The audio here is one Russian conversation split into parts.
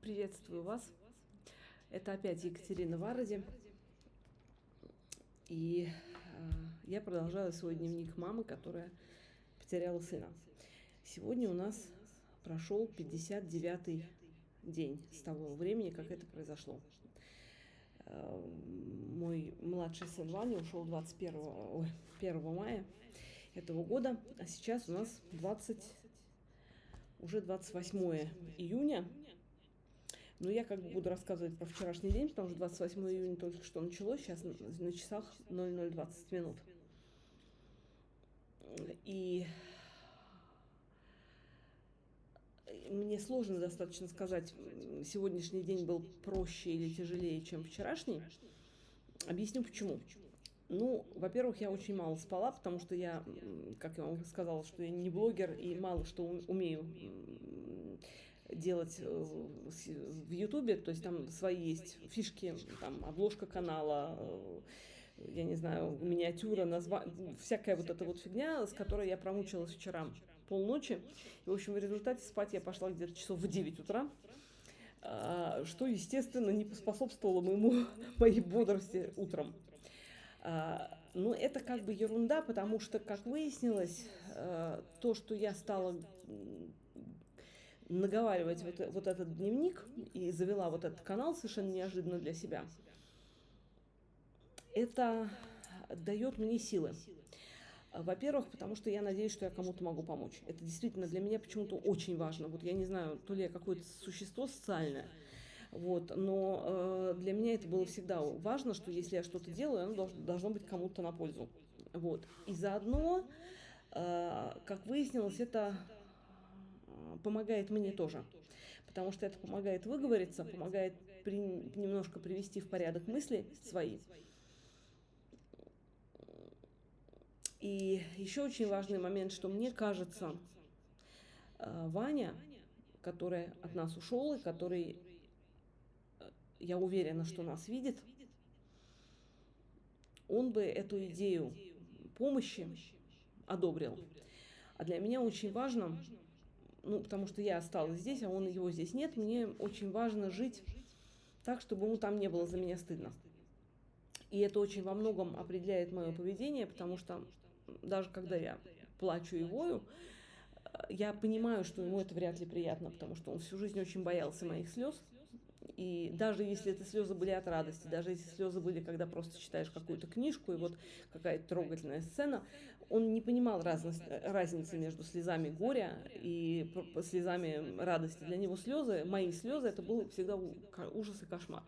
Приветствую вас. Это опять Екатерина Варади. И я продолжаю свой дневник мамы, которая потеряла сына. Сегодня у нас прошел 59-й день с того времени, как это произошло. Мой младший сын Ваня ушел 1 мая этого года, а сейчас у нас уже 28 июня. Но я как бы буду рассказывать про вчерашний день, потому что 28 июня только что началось, сейчас на часах 00:20 минут. И мне сложно достаточно сказать, сегодняшний день был проще или тяжелее, чем вчерашний. Объясню почему. Ну, во-первых, я очень мало спала, потому что я, как я вам сказала, что я не блогер и мало что умею делать в Ютубе, то есть там свои есть фишки, там обложка канала, я не знаю, миниатюра, всякая вот эта вот фигня, с которой я промучилась вчера полночи. И, в общем, в результате спать я пошла где-то часов в 9 утра, что, естественно, не поспособствовало моей бодрости утром. Но это как бы ерунда, потому что, как выяснилось, то, что я стала наговаривать вот этот дневник и завела вот этот канал совершенно неожиданно для себя, это дает мне силы. Во-первых, потому что я надеюсь, что я кому-то могу помочь. Это действительно для меня почему-то очень важно. Вот я не знаю, то ли я какое-то существо социальное, но для меня это было всегда важно, что если я что-то делаю, оно должно быть кому-то на пользу. И заодно, как выяснилось, это помогает мне тоже. Потому что это помогает выговориться, помогает немножко привести в порядок мысли свои. И еще очень важный момент, что мне кажется, Ваня, который от нас ушел, и который, я уверена, что нас видит, он бы эту идею помощи одобрил. А для меня очень важно, потому что я осталась здесь, а его здесь нет, мне очень важно жить так, чтобы ему там не было за меня стыдно. И это очень во многом определяет мое поведение, потому что даже когда я плачу и вою, я понимаю, что ему это вряд ли приятно, потому что он всю жизнь очень боялся моих слез. И даже если это слезы были от радости, даже если слезы были, когда просто читаешь какую-то книжку, и вот какая-то трогательная сцена, он не понимал разницы между слезами горя и слезами радости. Для него слезы, мои слезы, это был всегда ужас и кошмар.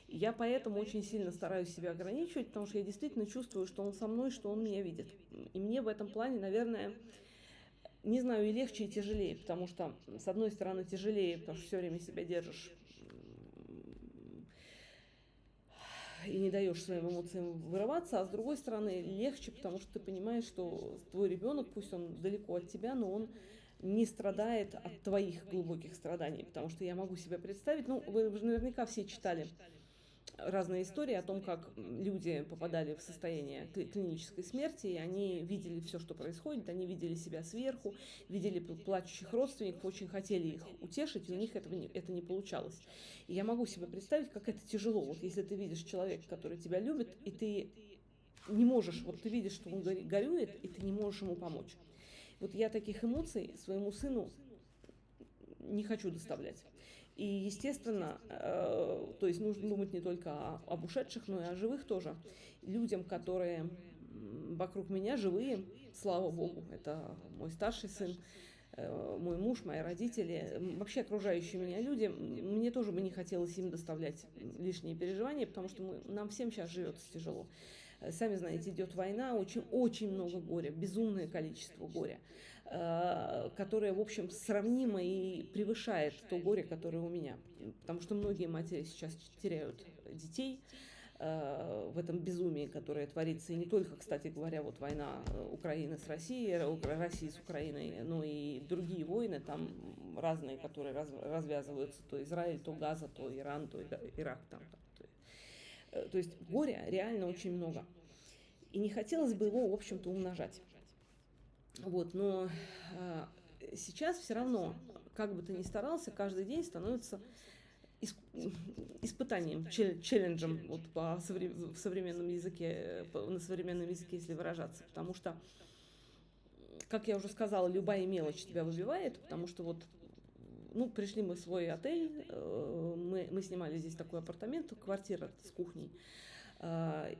И я поэтому очень сильно стараюсь себя ограничивать, потому что я действительно чувствую, что он со мной, что он меня видит. И мне в этом плане, наверное, не знаю, и легче, и тяжелее, потому что, с одной стороны, тяжелее, потому что все время себя держишь и не даешь своим эмоциям вырываться, а с другой стороны, легче, потому что ты понимаешь, что твой ребенок, пусть он далеко от тебя, но он не страдает от твоих глубоких страданий, потому что я могу себе представить, вы же наверняка все читали разные истории о том, как люди попадали в состояние клинической смерти, и они видели все, что происходит, они видели себя сверху, видели плачущих родственников, очень хотели их утешить, и у них это не получалось. И я могу себе представить, как это тяжело. Вот если ты видишь человека, который тебя любит, и ты не можешь, вот ты видишь, что он горюет, и ты не можешь ему помочь. Вот я таких эмоций своему сыну не хочу доставлять. И, естественно, то есть нужно думать не только об ушедших, но и о живых тоже. Людям, которые вокруг меня живые, слава богу, это мой старший сын, мой муж, мои родители, вообще окружающие меня люди, мне тоже бы не хотелось им доставлять лишние переживания, потому что нам всем сейчас живется тяжело. Сами знаете, идет война, очень много горя, безумное количество горя, которое, в общем, сравнимо и превышает то горе, которое у меня. Потому что многие матери сейчас теряют детей в этом безумии, которое творится. И не только, кстати говоря, вот война Украины с Россией, России с Украиной, но и другие войны там разные, которые развязываются. То Израиль, то Газа, то Иран, то Ирак. То есть горя реально очень много. И не хотелось бы его, в общем-то, умножать. Но сейчас все равно, как бы ты ни старался, каждый день становится ис- испытанием, челленджем вот в современном языке, на современном языке, если выражаться. Потому что, как я уже сказала, любая мелочь тебя выбивает, потому что вот, ну, пришли мы в свой отель, мы снимали здесь такой апартамент, квартира с кухней,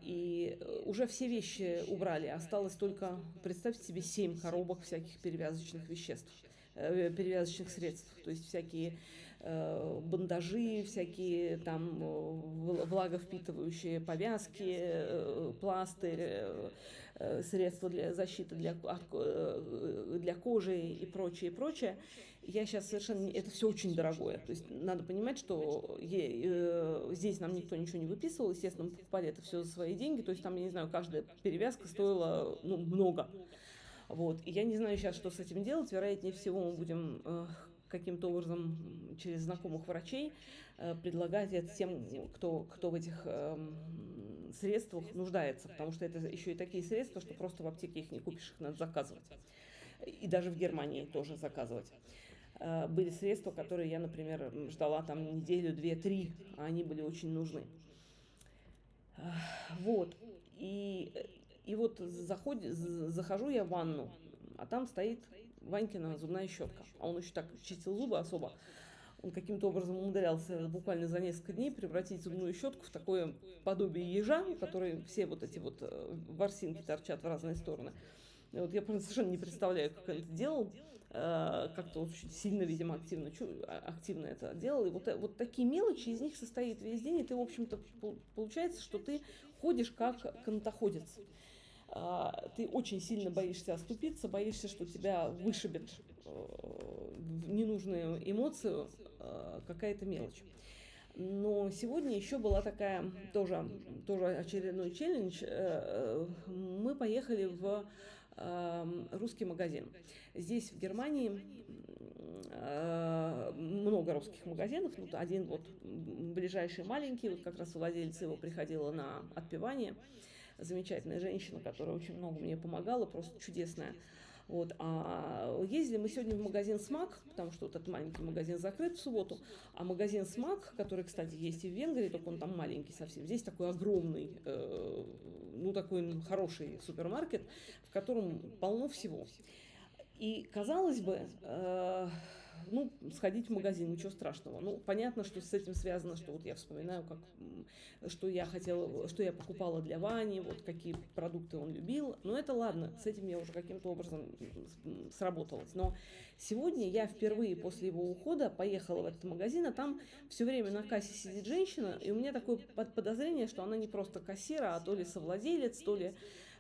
и уже все вещи убрали, осталось только, представьте себе, 7 коробок всяких перевязочных веществ, перевязочных средств, то есть всякие бандажи, всякие там влаговпитывающие повязки, пластырь, средства для защиты для кожи и прочее, и прочее. Я сейчас совершенно... Это все очень дорогое. То есть надо понимать, что здесь нам никто ничего не выписывал. Естественно, мы покупали это все за свои деньги. То есть там, я не знаю, каждая перевязка стоила, ну, много. Вот. И я не знаю сейчас, что с этим делать. Вероятнее всего, мы будем каким-то образом через знакомых врачей предлагать это тем, кто в этих средствах нуждается. Потому что это еще и такие средства, что просто в аптеке их не купишь, их надо заказывать. И даже в Германии тоже заказывать. Были средства, которые я, например, ждала там неделю, 2-3, а они были очень нужны. Вот. И вот захожу я в ванну, а там стоит Ванькина зубная щетка. А он еще так чистил зубы особо. Он каким-то образом умудрялся буквально за несколько дней превратить зубную щетку в такое подобие ежа, у которой все вот эти вот ворсинки торчат в разные стороны. И вот я совершенно не представляю, как он это делал. Как-то очень сильно, видимо, активно это делал. И вот такие мелочи, из них состоит весь день. И ты, в общем-то, получается, что ты ходишь как канатоходец. Ты очень сильно боишься оступиться, боишься, что тебя вышибет в ненужную эмоцию какая-то мелочь. Но сегодня еще была такая тоже очередной челлендж. Мы поехали в русский магазин. Здесь в Германии много русских магазинов. Вот один вот ближайший маленький, вот как раз владелец его приходила на отпевание. Замечательная женщина, которая очень много мне помогала, просто чудесная. Вот. А ездили мы сегодня в магазин «Смак», потому что вот этот маленький магазин закрыт в субботу, а магазин «Смак», который, кстати, есть и в Венгрии, только он там маленький совсем, здесь такой огромный, ну такой хороший супермаркет, в котором полно всего. И, казалось бы, ну, сходить в магазин, ничего страшного. Ну, понятно, что с этим связано, что вот я вспоминаю, что я хотела, что я покупала для Вани, вот какие продукты он любил. Но это ладно, с этим я уже каким-то образом сработалась. Но сегодня я впервые после его ухода поехала в этот магазин, а там все время на кассе сидит женщина, и у меня такое подозрение, что она не просто кассира, а то ли совладелец, то ли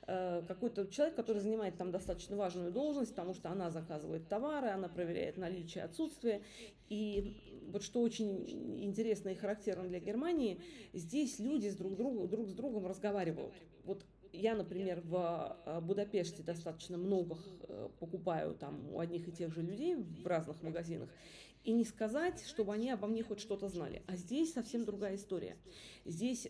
какой-то человек, который занимает там достаточно важную должность, потому что она заказывает товары, она проверяет наличие, отсутствие. И вот что очень интересно и характерно для Германии, здесь люди друг с другом разговаривают. Вот я, например, в Будапеште достаточно много покупаю там у одних и тех же людей в разных магазинах, и не сказать, чтобы они обо мне хоть что-то знали. А здесь совсем другая история. Здесь,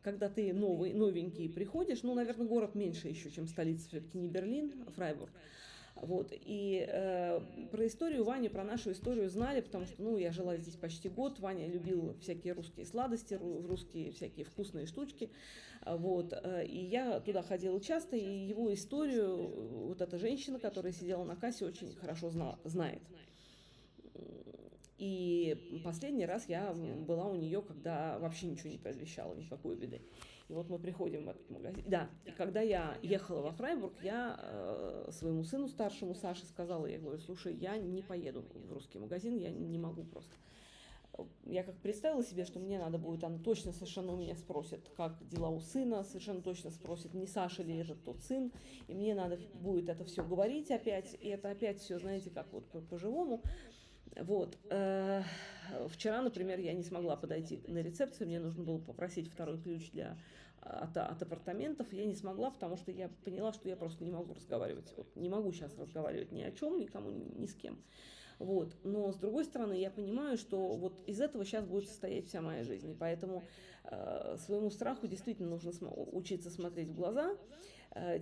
когда ты новенький приходишь, ну, наверное, город меньше еще, чем столица, все-таки не Берлин, а Фрайбург. Вот. И про историю Вани, про нашу историю знали, потому что, ну, я жила здесь почти год. Ваня любил всякие русские сладости, русские всякие вкусные штучки. Вот. И я туда ходила часто, и его историю вот эта женщина, которая сидела на кассе, очень хорошо знает. И последний раз я была у нее, когда вообще ничего не предвещало, никакой беды. И вот мы приходим в этот магазин. Да, и когда я ехала во Фрайбург, я своему сыну старшему, Саше, сказала, я говорю, слушай, я не поеду в русский магазин, я не могу просто. Я как представила себе, что мне надо будет, она точно совершенно у меня спросит, как дела у сына, совершенно точно спросит, не Саша ли это тот сын, и мне надо будет это все говорить опять, и это опять все, знаете, как вот по-живому. Вот. Вчера, например, я не смогла подойти на рецепцию, мне нужно было попросить второй ключ от апартаментов. Я не смогла, потому что я поняла, что я просто не могу разговаривать. Вот, не могу сейчас разговаривать ни о чем, никому, ни с кем. Вот. Но, с другой стороны, я понимаю, что вот из этого сейчас будет состоять вся моя жизнь. И поэтому своему страху действительно нужно учиться смотреть в глаза.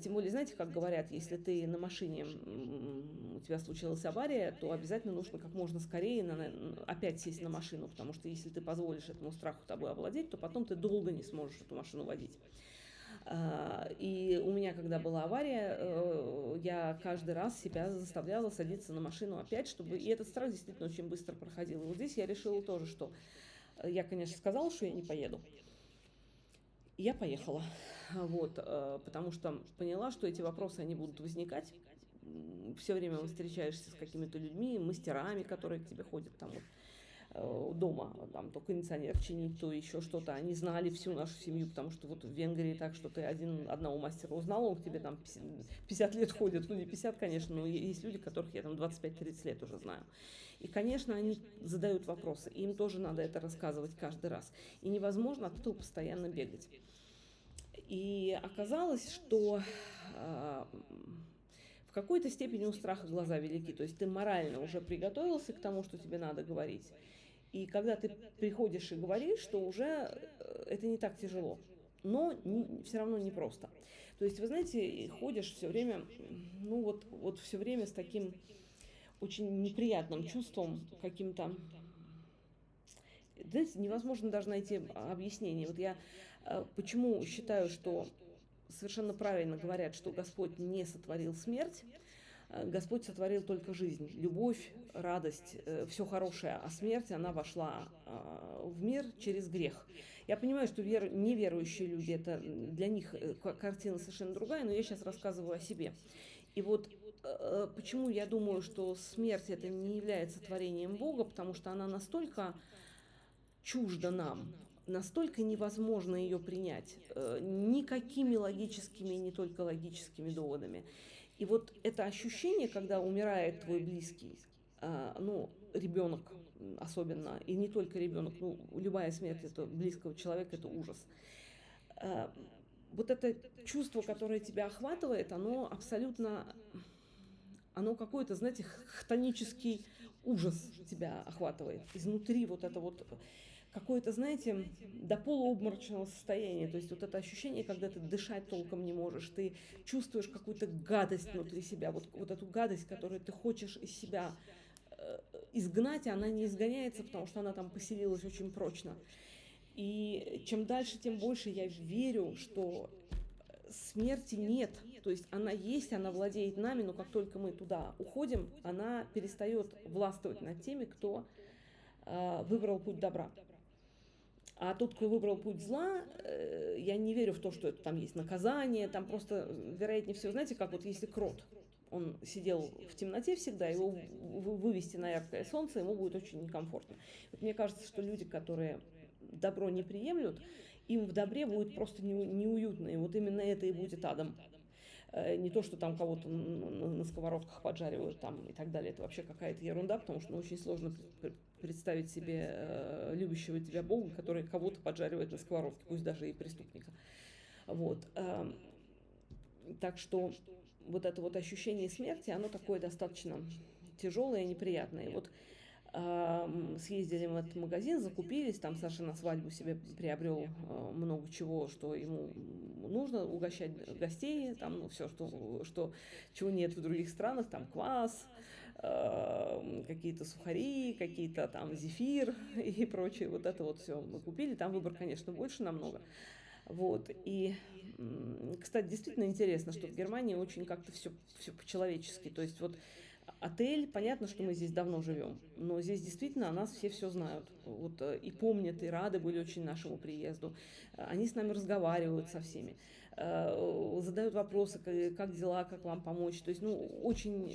Тем более, знаете, как говорят, если ты на машине, у тебя случилась авария, то обязательно нужно как можно скорее опять сесть на машину, потому что если ты позволишь этому страху тобой овладеть, то потом ты долго не сможешь эту машину водить. И у меня, когда была авария, я каждый раз себя заставляла садиться на машину опять, чтобы... И этот страх действительно очень быстро проходил. И вот здесь я решила тоже, что я, конечно, сказала, что я не поеду. И я поехала. Вот, потому что поняла, что эти вопросы, они будут возникать. Все время встречаешься с какими-то людьми, мастерами, которые к тебе ходят там вот, дома, там то кондиционер чинить, то еще что-то. Они знали всю нашу семью, потому что вот в Венгрии так, что ты одного мастера узнал, он к тебе там 50 лет ходит, ну не 50, конечно, но есть люди, которых я там 25-30 лет уже знаю. И, конечно, они задают вопросы, им тоже надо это рассказывать каждый раз. И невозможно от этого постоянно бегать. И оказалось, что в какой-то степени у страха глаза велики, то есть ты морально уже приготовился к тому, что тебе надо говорить. И когда ты приходишь и говоришь, что уже это не так тяжело, но все равно непросто. То есть, вы знаете, ходишь все время, ну вот все время с таким очень неприятным чувством каким-то. Знаете, невозможно даже найти объяснение. Вот я почему считаю, что совершенно правильно говорят, что Господь не сотворил смерть, Господь сотворил только жизнь, любовь, радость, все хорошее, а смерть, она вошла в мир через грех. Я понимаю, что неверующие люди, это для них картина совершенно другая, но я сейчас рассказываю о себе. И вот почему я думаю, что смерть это не является творением Бога, потому что она настолько чужда нам, настолько невозможно ее принять никакими логическими, не только логическими доводами. И вот это ощущение, когда умирает твой близкий, ну, ребенок особенно, и не только ребенок, ну, любая смерть это близкого человека, это ужас. Вот это чувство, которое тебя охватывает, оно абсолютно, оно какой-то, знаете, хтонический ужас тебя охватывает. Изнутри вот это вот какое-то, знаете, до полуобморочного состояния. То есть вот это ощущение, когда ты дышать толком не можешь, ты чувствуешь какую-то гадость внутри себя, вот эту гадость, которую ты хочешь из себя изгнать, а она не изгоняется, потому что она там поселилась очень прочно. И чем дальше, тем больше я верю, что смерти нет. То есть она есть, она владеет нами, но как только мы туда уходим, она перестает властвовать над теми, кто выбрал путь добра. А тот, кто выбрал путь зла, я не верю в то, что это там есть наказание, там просто, вероятнее всего, знаете, как вот если крот, он сидел в темноте всегда, его вывести на яркое солнце, ему будет очень некомфортно. Вот мне кажется, что люди, которые добро не приемлют, им в добре будет просто неуютно, и вот именно это и будет адом. Не то, что там кого-то на сковородках поджаривают там и так далее. Это вообще какая-то ерунда, потому что очень сложно представить себе любящего тебя Бога, который кого-то поджаривает на сковородке, пусть даже и преступника. Вот. Так что вот это вот ощущение смерти, оно такое достаточно тяжелое и неприятное. Вот съездили мы в этот магазин, закупились, там Саша на свадьбу себе приобрел много чего, что ему нужно, угощать гостей, там, ну, все, чего нет в других странах, там квас, какие-то сухари, какие-то там зефир и прочее, вот это вот все мы купили, там выбор, конечно, больше намного. Вот. И, кстати, действительно интересно, что в Германии очень как-то все по-человечески. То есть вот отель, понятно, что мы здесь давно живем, но здесь действительно о нас все знают. Вот, и помнят, и рады были очень нашему приезду. Они с нами разговаривают со всеми, задают вопросы, как дела, как вам помочь. То есть, ну, очень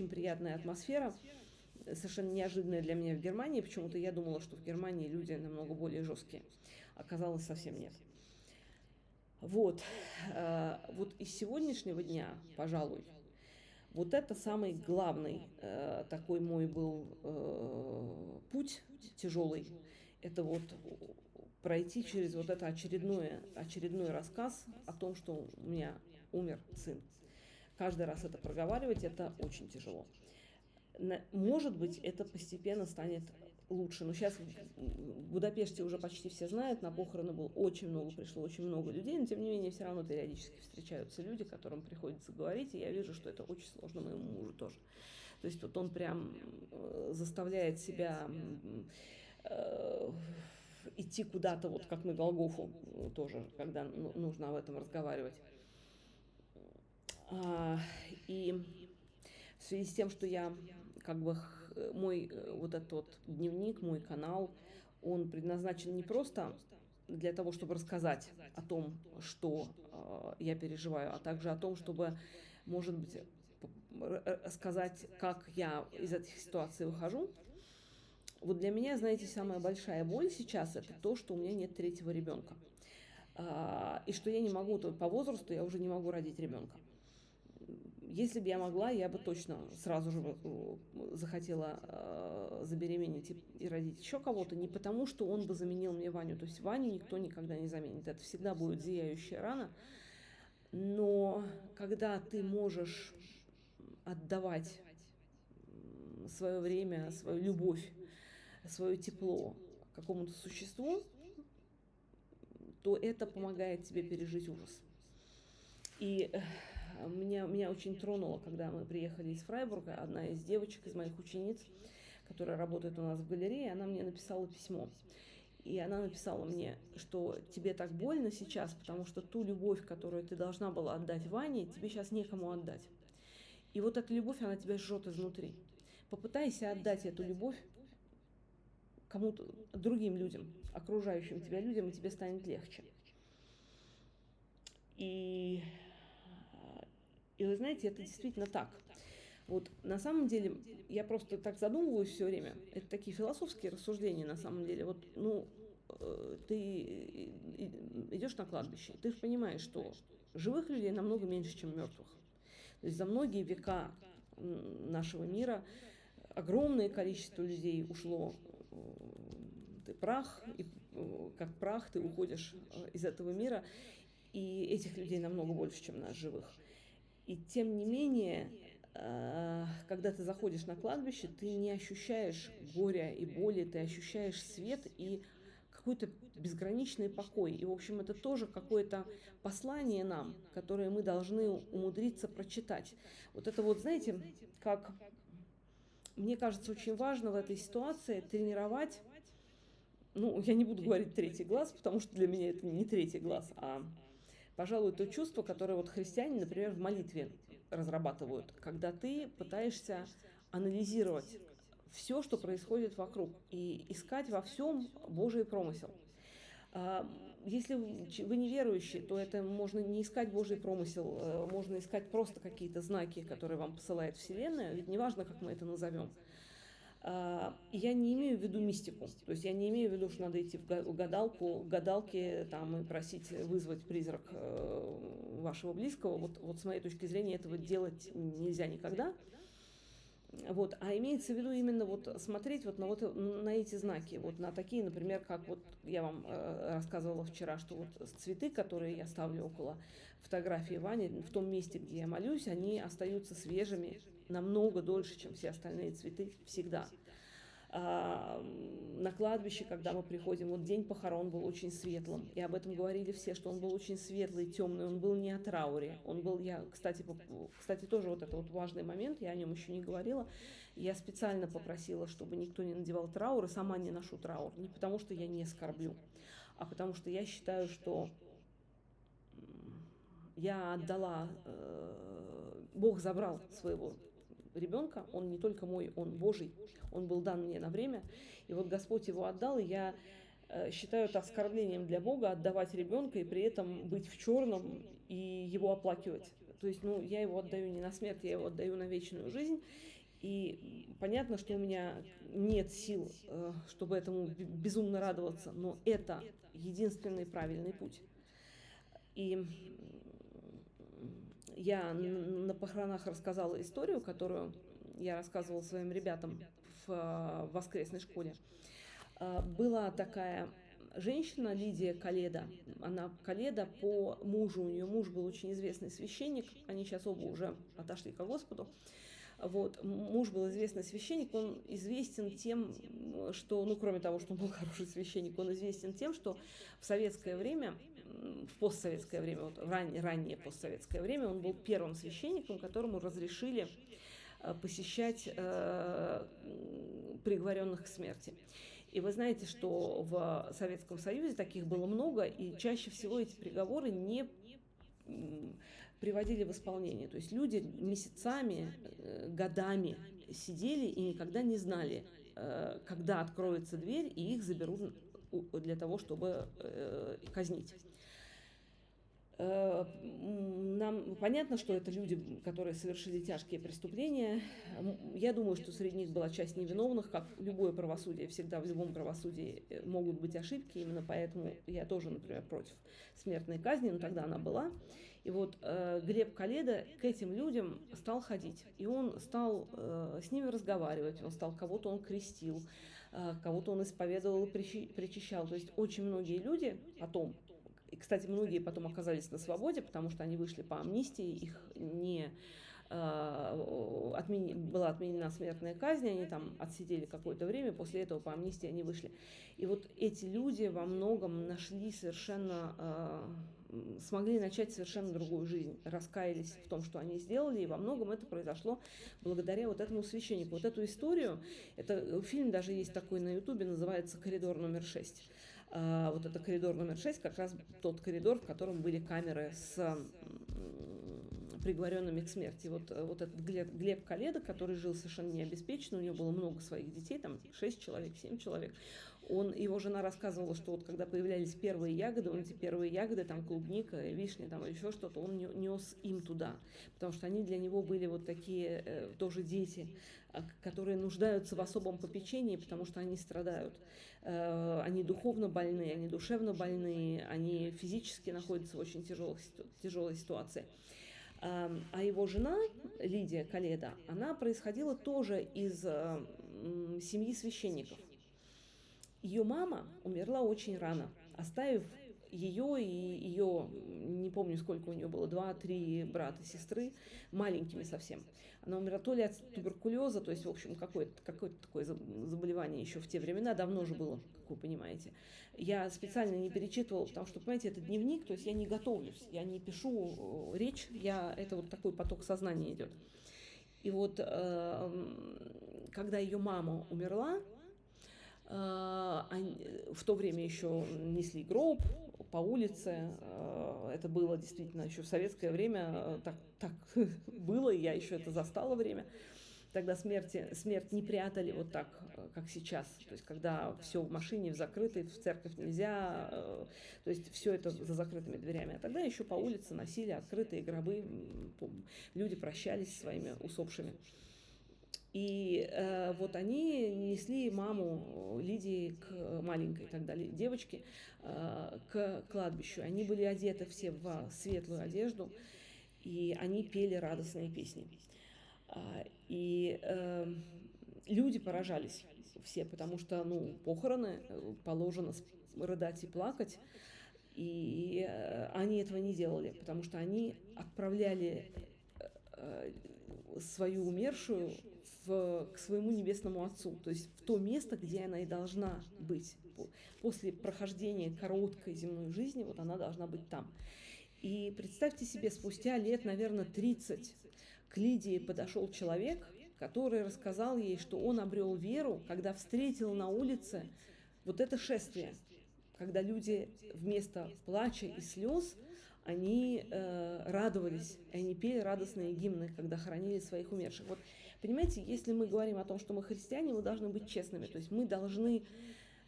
приятная атмосфера. Совершенно неожиданная для меня в Германии. Почему-то я думала, что в Германии люди намного более жесткие. Оказалось, совсем нет. Вот. Вот из сегодняшнего дня, пожалуй, вот это самый главный такой мой был путь тяжелый. Это вот пройти через вот это очередной рассказ о том, что у меня умер сын. Каждый раз это проговаривать, это очень тяжело. Может быть, это постепенно станет лучше. Но сейчас в Будапеште уже почти все знают, на похороны было очень много, пришло очень много людей, но тем не менее все равно периодически встречаются люди, которым приходится говорить, и я вижу, что это очень сложно моему мужу тоже. То есть вот он прям заставляет себя идти куда-то, вот как на Голгофу тоже, когда нужно об этом разговаривать. И в связи с тем, что я как бы мой вот этот вот дневник, мой канал, он предназначен не просто для того, чтобы рассказать о том, что я переживаю, а также о том, чтобы, может быть, сказать, как я из этих ситуаций выхожу. Вот для меня, знаете, самая большая боль сейчас это то, что у меня нет третьего ребенка. И что я не могу, по возрасту я уже не могу родить ребенка. Если бы я могла, я бы точно сразу же захотела забеременеть и родить еще кого-то, не потому, что он бы заменил мне Ваню. То есть Ваню никто никогда не заменит. Это всегда будет зияющая рана. Но когда ты можешь отдавать свое время, свою любовь, свое тепло какому-то существу, то это помогает тебе пережить ужас. И меня очень тронуло, когда мы приехали из Фрайбурга, одна из девочек, из моих учениц, которая работает у нас в галерее, она мне написала письмо. И она написала мне, что тебе так больно сейчас, потому что ту любовь, которую ты должна была отдать Ване, тебе сейчас некому отдать. И вот эта любовь, она тебя жжет изнутри. Попытайся отдать эту любовь кому-то, другим людям, окружающим тебя людям, и тебе станет легче. И вы знаете, это действительно так. Вот на самом деле, я просто так задумываюсь все время. Это такие философские рассуждения на самом деле. Вот, ты идешь на кладбище, ты же понимаешь, что живых людей намного меньше, чем мертвых. То есть за многие века нашего мира огромное количество людей ушло. Ты прах, и как прах ты уходишь из этого мира, и этих людей намного больше, чем нас живых. И тем не менее, когда ты заходишь на кладбище, ты не ощущаешь горя и боли, ты ощущаешь свет и какой-то безграничный покой. И, в общем, это тоже какое-то послание нам, которое мы должны умудриться прочитать. Вот это вот, знаете, как мне кажется, очень важно в этой ситуации тренировать, я не буду говорить третий глаз, потому что для меня это не третий глаз, а, пожалуй, то чувство, которое вот христиане, например, в молитве разрабатывают, когда ты пытаешься анализировать все, что происходит вокруг, и искать во всем Божий промысел. Если вы неверующие, то это можно не искать Божий промысел, можно искать просто какие-то знаки, которые вам посылает Вселенная, ведь неважно, как мы это назовем. Я не имею в виду мистику, то есть я не имею в виду, что надо идти в гадалке там, и просить вызвать призрак вашего близкого. Вот с моей точки зрения этого делать нельзя никогда. Вот, а имеется в виду именно вот смотреть на эти знаки, вот на такие, например, как вот я вам рассказывала вчера, что вот цветы, которые я ставлю около фотографии Вани, в том месте, где я молюсь, они остаются свежими намного дольше, чем все остальные цветы всегда. На кладбище, когда мы приходим, вот день похорон был очень светлым, и об этом говорили все, что он был очень светлый, темный, он был не о трауре, кстати, тоже вот это вот важный момент, я о нем еще не говорила, я специально попросила, чтобы никто не надевал траур, и сама не ношу траур, не потому что я не скорблю, а потому что я считаю, что я отдала, Бог забрал своего ребенка, он не только мой, он Божий, он был дан мне на время, и вот Господь его отдал, и я считаю это оскорблением для Бога отдавать ребенка и при этом быть в черном и его оплакивать. То есть, я его отдаю не на смерть, я его отдаю на вечную жизнь, и понятно, что у меня нет сил, чтобы этому безумно радоваться, но это единственный правильный путь. И я на похоронах рассказала историю, которую я рассказывала своим ребятам в воскресной школе. Была такая женщина, Лидия Коледа. Она Коледа по мужу. У нее муж был очень известный священник. Они сейчас оба уже отошли ко Господу. Вот. Муж был известный священник, он известен тем, что, ну, кроме того, что он был хороший священник, он известен тем, что в советское время, в постсоветское время, вот раннее постсоветское время, он был первым священником, которому разрешили посещать приговоренных к смерти. И вы знаете, что в Советском Союзе таких было много, и чаще всего эти приговоры не приводили в исполнение. То есть люди месяцами, годами сидели и никогда не знали, когда откроется дверь и их заберут для того, чтобы казнить. Нам понятно, что это люди, которые совершили тяжкие преступления. Я думаю, что среди них была часть невиновных, как любое правосудие. Всегда в любом правосудии могут быть ошибки. Именно поэтому я тоже, например, против смертной казни, но тогда она была. И вот Глеб Каледа к этим людям стал ходить. И он стал с ними разговаривать. Кого-то он крестил, кого-то он исповедовал и причащал. То есть очень многие люди потом... И, кстати, многие потом оказались на свободе, потому что они вышли по амнистии, их не была отменена смертная казнь, они там отсидели какое-то время, после этого по амнистии они вышли. И вот эти люди во многом нашли совершенно, смогли начать совершенно другую жизнь, раскаялись в том, что они сделали, и во многом это произошло благодаря вот этому священнику. Вот эту историю, это фильм даже есть такой на Ютубе, называется «Коридор номер 6». Вот это коридор номер 6, как раз тот коридор, в котором были камеры с приговоренными к смерти. Вот этот Глеб Каледа, который жил совершенно необеспеченно, у него было много своих детей, там 6 человек, 7 человек. Его жена рассказывала, что вот когда появлялись первые ягоды, он эти первые ягоды, там клубника, вишня, там еще что-то, он нес им туда, потому что они для него были вот такие тоже дети, которые нуждаются в особом попечении, потому что они страдают. Они духовно больны, они душевно больны, они физически находятся в очень тяжелой ситуации. А его жена, Лидия Каледа, она происходила тоже из семьи священников. Ее мама умерла очень рано, оставив ее и ее, не помню, сколько у нее было, 2-3 брата и сестры, маленькими совсем. Она умерла то ли от туберкулеза, то есть, в общем, какое-то такое заболевание еще в те времена, давно же было, как вы понимаете. Я специально не перечитывала, потому что, понимаете, это дневник, то есть я не готовлюсь, я не пишу речь, это вот такой поток сознания идет. И вот, когда ее мама умерла, в то время еще несли гроб по улице. Это было действительно еще в советское время, так было, и я еще это застала время. Тогда смерть не прятали вот так, как сейчас. То есть, когда все в машине, в закрытой, в церковь нельзя, то есть, все это за закрытыми дверями. А тогда еще по улице носили открытые гробы, люди прощались со своими усопшими. И вот они несли маму Лидии, маленькой тогда девочке, к кладбищу. Они были одеты все в светлую одежду, и они пели радостные песни. И люди поражались все, потому что, похороны, положено рыдать и плакать, и они этого не делали, потому что они отправляли свою умершую к своему небесному Отцу, то есть в то место, где она и должна быть. После прохождения короткой земной жизни, вот она должна быть там. И представьте себе, спустя лет, наверное, 30 к Лидии подошел человек, который рассказал ей, что он обрел веру, когда встретил на улице вот это шествие, когда люди вместо плача и слез они радовались, и они пели радостные гимны, когда хоронили своих умерших. Вот, понимаете, если мы говорим о том, что мы христиане, мы должны быть честными. То есть мы должны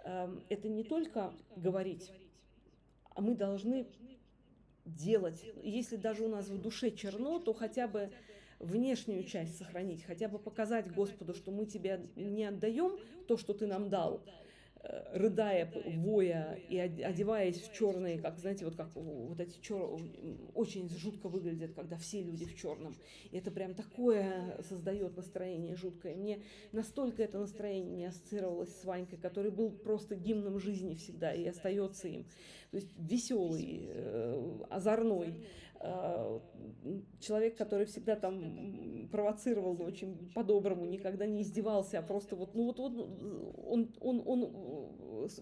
это не только говорить, а мы должны делать. Если даже у нас в душе черно, то хотя бы внешнюю часть сохранить, хотя бы показать Господу, что мы тебе не отдаем то, что ты нам дал, рыдая, воя и одеваясь в черные, как, знаете, как вот эти черные, очень жутко выглядят, когда все люди в черном. И это прям такое создает настроение жуткое. Мне настолько это настроение не ассоциировалось с Ванькой, который был просто гимном жизни всегда и остается им. То есть веселый, озорной, человек, который всегда там провоцировал, но очень по-доброму, никогда не издевался, а просто вот, ну вот, он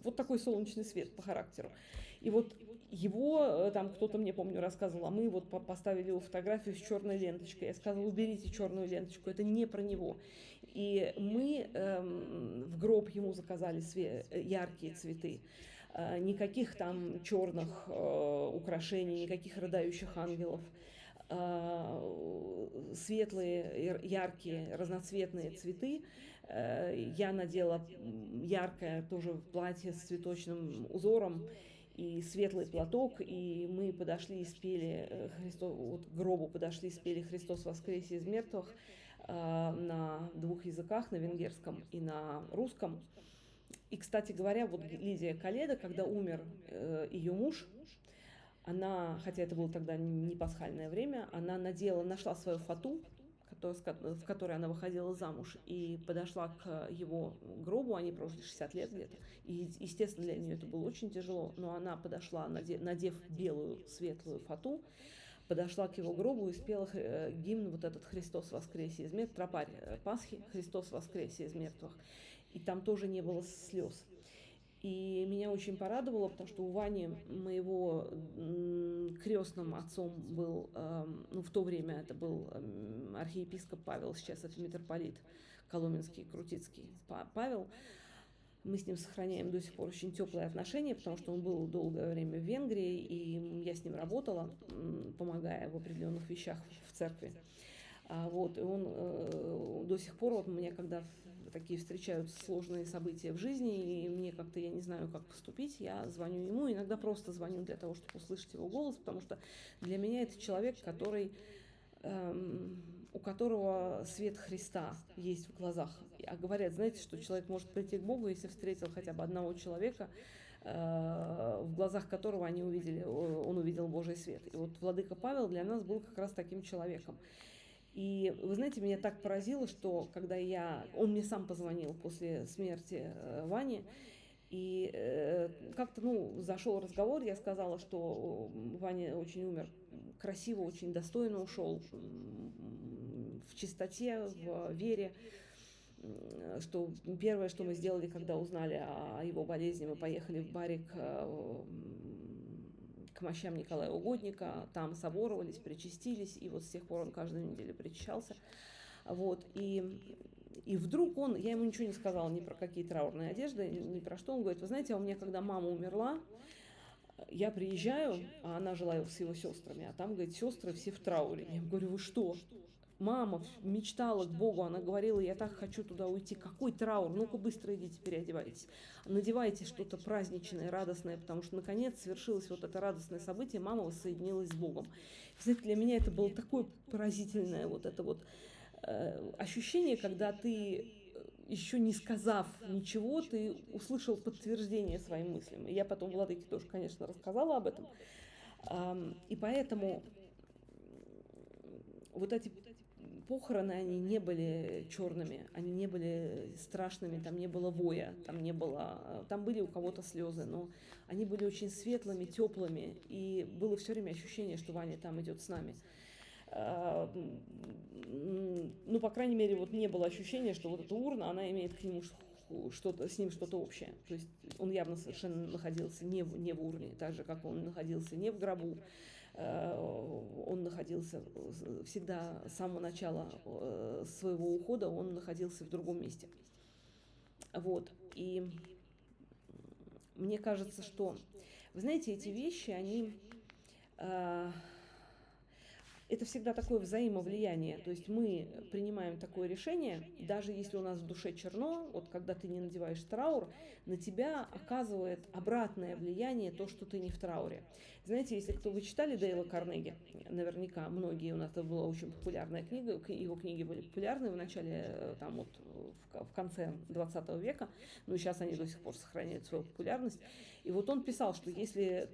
вот такой солнечный свет по характеру. И вот его, там кто-то мне, помню, рассказывал, а мы вот поставили его фотографию с черной ленточкой. Я сказала, уберите черную ленточку, это не про него. И мы в гроб ему заказали яркие цветы. Никаких там черных украшений, никаких рыдающих ангелов. Светлые, яркие, разноцветные цветы. Я надела яркое тоже платье с цветочным узором и светлый платок, и мы подошли и спели вот к гробу подошли и спели «Христос воскресе из мертвых» на двух языках, на венгерском и на русском. И, кстати говоря, вот Лидия Коледа, когда умер ее муж, она, хотя это было тогда не пасхальное время, она нашла свою фату, в которой она выходила замуж, и подошла к его гробу, они прожили 60 лет где-то, и, естественно, для нее это было очень тяжело, но она подошла, надев белую светлую фату, подошла к его гробу и спела гимн вот этот «Христос воскресе из мертвых», тропарь Пасхи «Христос воскресе из мертвых», и там тоже не было слез. И меня очень порадовало, потому что у Вани, моего крестным отцом был, ну, в то время это был архиепископ Павел, сейчас это митрополит Коломенский, Крутицкий Павел. Мы с ним сохраняем до сих пор очень теплые отношения, потому что он был долгое время в Венгрии, и я с ним работала, помогая в определенных вещах в церкви. Вот, и он до сих пор, вот у меня, когда такие встречаются сложные события в жизни, и мне как-то, я не знаю, как поступить, я звоню ему, иногда просто звоню для того, чтобы услышать его голос, потому что для меня это человек, у которого свет Христа есть в глазах. А говорят, знаете, что человек может прийти к Богу, если встретил хотя бы одного человека, в глазах которого он увидел Божий свет. И вот владыка Павел для нас был как раз таким человеком. И вы знаете, меня так поразило, что когда он мне сам позвонил после смерти Вани, и как-то, зашел разговор, я сказала, что Ваня очень умер красиво, очень достойно ушел, в чистоте, в вере, что первое, что мы сделали, когда узнали о его болезни, мы поехали в Барик к мощам Николая Угодника, там соборовались, причастились, и вот с тех пор он каждую неделю причащался. Вот, и вдруг я ему ничего не сказала ни про какие траурные одежды, ни про что. Он говорит, вы знаете, а у меня, когда мама умерла, я приезжаю, а она жила с его сестрами, а там, говорит, сестры все в трауре. Я ему говорю, вы что? Мама мечтала к Богу, она говорила, я так хочу туда уйти. Какой траур? Ну-ка быстро идите, переодевайтесь. Надевайте что-то праздничное, радостное, потому что наконец свершилось вот это радостное событие, мама воссоединилась с Богом. Знаете, для меня это было такое поразительное вот это вот ощущение, когда ты, еще не сказав ничего, ты услышал подтверждение своим мыслям. И я потом владыке тоже, конечно, рассказала об этом. И поэтому вот эти похороны, они не были черными, они не были страшными, там не было воя, там были у кого-то слезы, но они были очень светлыми, теплыми, и было все время ощущение, что Ваня там идет с нами. По крайней мере, вот не было ощущения, что вот эта урна, она имеет к нему с ним что-то общее. То есть он явно совершенно находился не в урне, так же, как он находился не в гробу. Он находился всегда с самого начала своего ухода, он находился в другом месте. Вот. И мне кажется, что, вы знаете, эти вещи, это всегда такое взаимовлияние. То есть мы принимаем такое решение, даже если у нас в душе черно, вот когда ты не надеваешь траур, на тебя оказывает обратное влияние то, что ты не в трауре. Знаете, если вы читали Дейла Карнеги, наверняка многие, у нас это была очень популярная книга, его книги были популярны в начале, в конце 20 века, но сейчас они до сих пор сохраняют свою популярность. И вот он писал, что если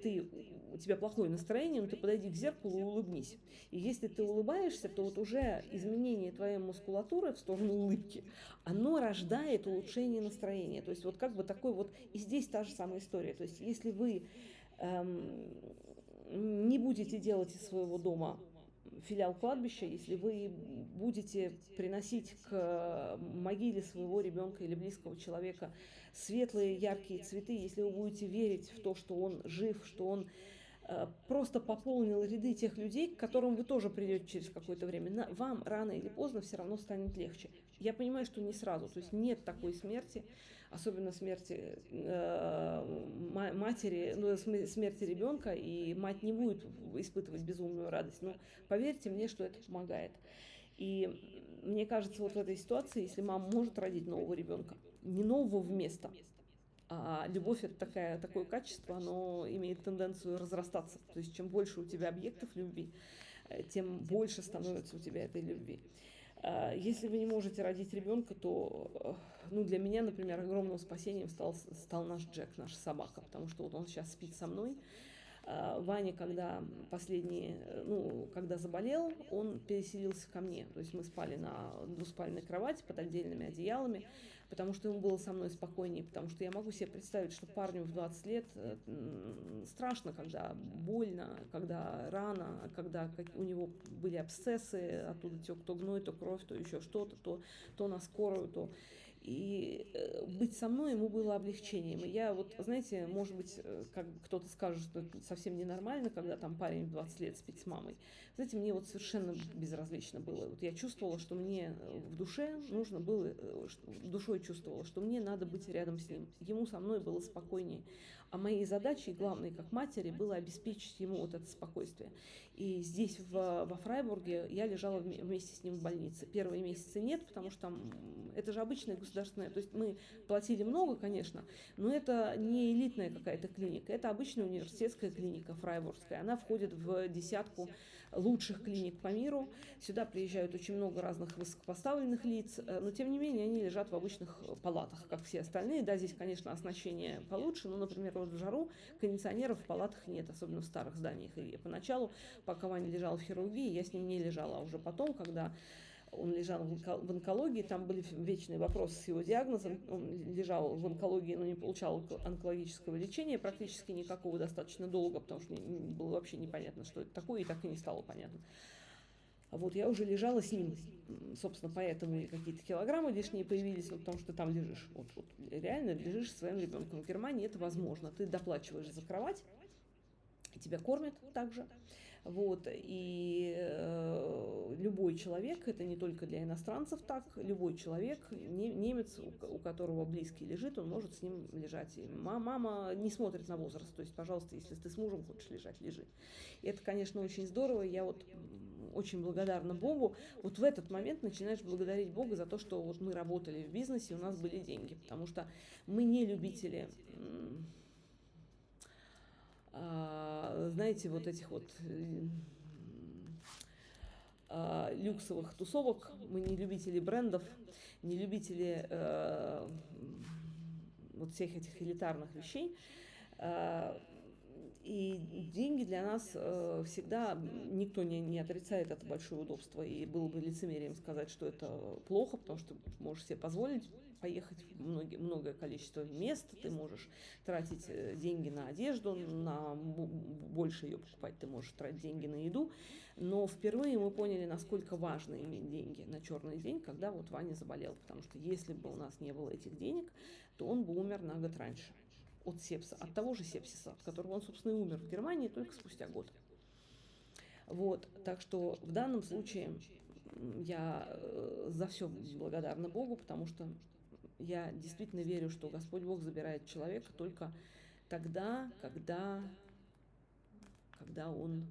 у тебя плохое настроение, ты подойди к зеркалу и улыбнись. И если ты улыбаешься, то вот уже изменение твоей мускулатуры в сторону улыбки, оно рождает улучшение настроения. То есть вот как бы такой вот, и здесь та же самая история. То есть если вы не будете делать из своего дома филиал кладбища, если вы будете приносить к могиле своего ребенка или близкого человека светлые, яркие цветы, если вы будете верить в то, что он жив, что он просто пополнил ряды тех людей, к которым вы тоже придете через какое-то время, вам рано или поздно все равно станет легче. Я понимаю, что не сразу, то есть нет такой смерти, особенно смерти матери, ну, смерти ребенка, и мать не будет испытывать безумную радость. Но поверьте мне, что это помогает. И мне кажется, вот в этой ситуации, если мама может родить нового ребенка, не нового вместо, а любовь это такое качество, оно имеет тенденцию разрастаться. То есть чем больше у тебя объектов любви, тем больше становится у тебя этой любви. Если вы не можете родить ребенка, то ну, для меня, например, огромным спасением стал наш Джек, наша собака, потому что вот он сейчас спит со мной. Ваня, когда когда заболел, он переселился ко мне. То есть мы спали на двуспальной кровати под отдельными одеялами, потому что ему было со мной спокойнее, потому что я могу себе представить, что парню в 20 лет страшно, когда больно, когда рано, когда у него были абсцессы, оттуда тек то гной, то кровь, то еще что-то, то на скорую, то... И быть со мной ему было облегчением. И я вот, знаете, может быть, как кто-то скажет, что это совсем ненормально, когда там парень в 20 лет спит с мамой. Знаете, мне вот совершенно безразлично было. Вот я чувствовала, что мне в душе нужно было, душой чувствовала, что мне надо быть рядом с ним. Ему со мной было спокойнее. А моей задачей, главной как матери, было обеспечить ему вот это спокойствие. И здесь, во Фрайбурге, я лежала вместе с ним в больнице. Первые месяцы нет, потому что там это же обычная государственная, то есть мы платили много, конечно, но это не элитная какая-то клиника, это обычная университетская клиника фрайбургская. Она входит в десятку лучших клиник по миру. Сюда приезжают очень много разных высокопоставленных лиц, но тем не менее они лежат в обычных палатах, как все остальные. Да, здесь, конечно, оснащение получше, но, например, вот в жару кондиционеров в палатах нет, особенно в старых зданиях. И поначалу, пока Ваня лежал в хирургии, я с ним не лежала, а уже потом, когда он лежал в онкологии, там были вечные вопросы с его диагнозом. Он лежал в онкологии, но не получал онкологического лечения практически никакого достаточно долго, потому что было вообще непонятно, что это такое, и так и не стало понятно. А вот я уже лежала с ним, собственно, поэтому и какие-то килограммы лишние появились, ну, потому что ты там лежишь. Вот реально лежишь со своим ребенком. В Германии это возможно. Ты доплачиваешь за кровать, тебя кормят также. Вот, и любой человек, это не только для иностранцев так, любой человек, немец, у которого близкий лежит, он может с ним лежать. И мама не смотрит на возраст, то есть, пожалуйста, если ты с мужем хочешь лежать, лежи. И это, конечно, очень здорово, я вот очень благодарна Богу. Вот в этот момент начинаешь благодарить Бога за то, что вот мы работали в бизнесе, у нас были деньги, потому что мы не любители... знаете, вот этих вот люксовых тусовок. Мы не любители брендов, не любители вот всех этих элитарных вещей. И деньги для нас всегда, никто не отрицает это большое удобство, и было бы лицемерием сказать, что это плохо, потому что ты можешь себе позволить поехать в многое количество мест, ты можешь тратить деньги на одежду, на больше ее покупать, ты можешь тратить деньги на еду, но впервые мы поняли, насколько важно иметь деньги на черный день, когда вот Ваня заболел, потому что если бы у нас не было этих денег, то он бы умер на год раньше. От сепса, от того же сепсиса, от которого он, собственно, и умер в Германии только спустя год. Вот, так что в данном случае я за все благодарна Богу, потому что я действительно верю, что Господь Бог забирает человека только тогда, когда он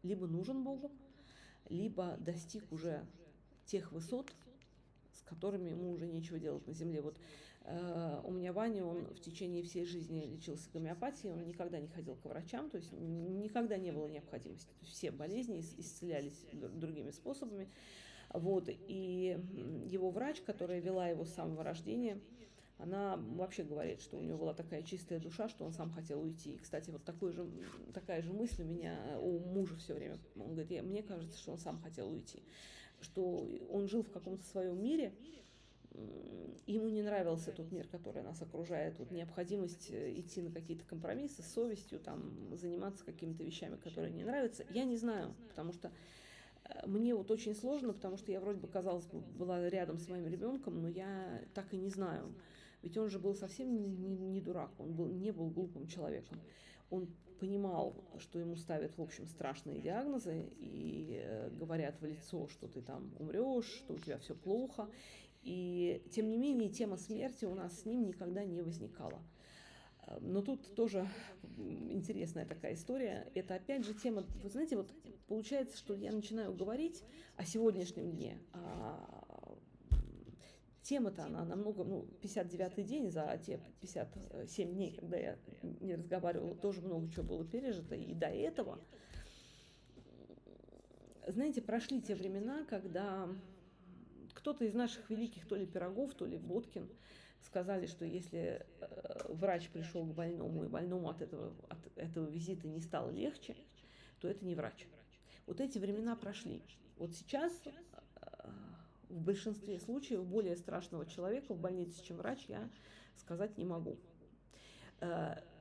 либо нужен Богу, либо достиг уже тех высот, с которыми ему уже нечего делать на земле. Вот у меня Ваня, он в течение всей жизни лечился гомеопатией, он никогда не ходил к врачам, то есть никогда не было необходимости. То есть все болезни исцелялись другими способами. Вот, и его врач, которая вела его с самого рождения, она вообще говорит, что у него была такая чистая душа, что он сам хотел уйти. И, кстати, вот такая же мысль у меня, у мужа все время. Он говорит, мне кажется, что он сам хотел уйти. Что он жил в каком-то своем мире, ему не нравился тот мир, который нас окружает, вот необходимость идти на какие-то компромиссы с совестью, там, заниматься какими-то вещами, которые не нравятся. Я не знаю, потому что мне вот очень сложно, потому что я вроде бы, казалось бы, была рядом с моим ребенком, но я так и не знаю. Ведь он же был совсем не дурак, он не был глупым человеком. Он понимал, что ему ставят, в общем, страшные диагнозы и говорят в лицо, что ты там умрешь, что у тебя все плохо. И тем не менее тема смерти у нас с ним никогда не возникала. Но тут тоже интересная такая история. Это опять же тема, вы знаете, вот получается, что я начинаю говорить о сегодняшнем дне. Тема-то она намного, 59-й день за те 57 дней, когда я не разговаривала, тоже много чего было пережито. И до этого, знаете, прошли те времена, когда кто-то из наших великих, то ли Пирогов, то ли Боткин, сказали, что если врач пришел к больному, и больному от этого визита не стало легче, то это не врач. Вот эти времена прошли. Вот сейчас в большинстве случаев более страшного человека в больнице, чем врач, я сказать не могу.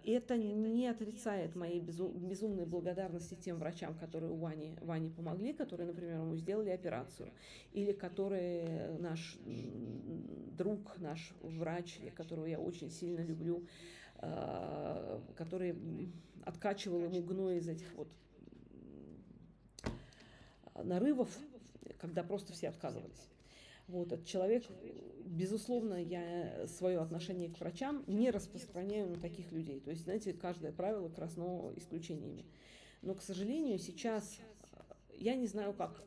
Это не отрицает моей безумной благодарности тем врачам, которые у Ване помогли, которые, например, ему сделали операцию, или которые наш друг, наш врач, которого я очень сильно люблю, который откачивал ему гной из этих вот нарывов, когда просто все отказывались. Вот, этот человек, безусловно, я свое отношение к врачам не распространяю на таких людей. То есть, знаете, каждое правило красно исключениями. Но, к сожалению, сейчас я не знаю, как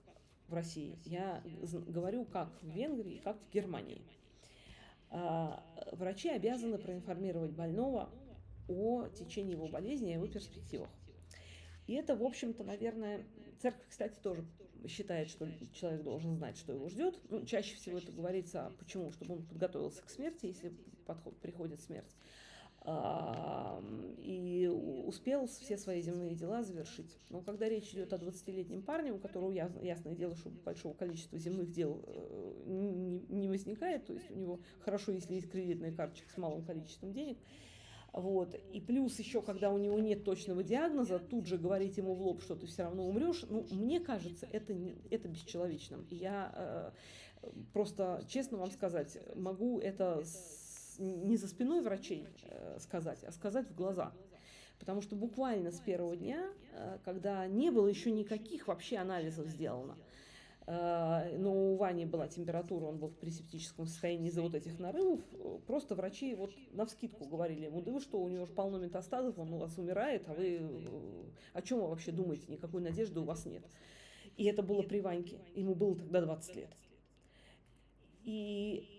в России. Я говорю, как в Венгрии, как в Германии. Врачи обязаны проинформировать больного о течении его болезни, о его перспективах. И это, в общем-то, наверное, церковь, кстати, тоже считает, что человек должен знать, что его ждет. Чаще всего это говорится, почему? Чтобы он подготовился к смерти, если приходит смерть. И успел все свои земные дела завершить. Но когда речь идет о 20-летнем парне, у которого, ясное дело, что большого количества земных дел не возникает, то есть у него хорошо, если есть кредитная карточка с малым количеством денег, вот. И плюс еще, когда у него нет точного диагноза, тут же говорить ему в лоб, что ты все равно умрешь, мне кажется, это бесчеловечным. И я просто, честно вам сказать, могу это не за спиной врачей сказать, а сказать в глаза. Потому что буквально с первого дня, когда не было еще никаких вообще анализов сделано, но у Вани была температура, он был в пресептическом состоянии из-за вот этих нарывов, просто врачи вот навскидку говорили ему, да вы что, у него же полно метастазов, он у вас умирает, а вы о чем вы вообще думаете, никакой надежды у вас нет. И это было при Ваньке, ему было тогда 20 лет. И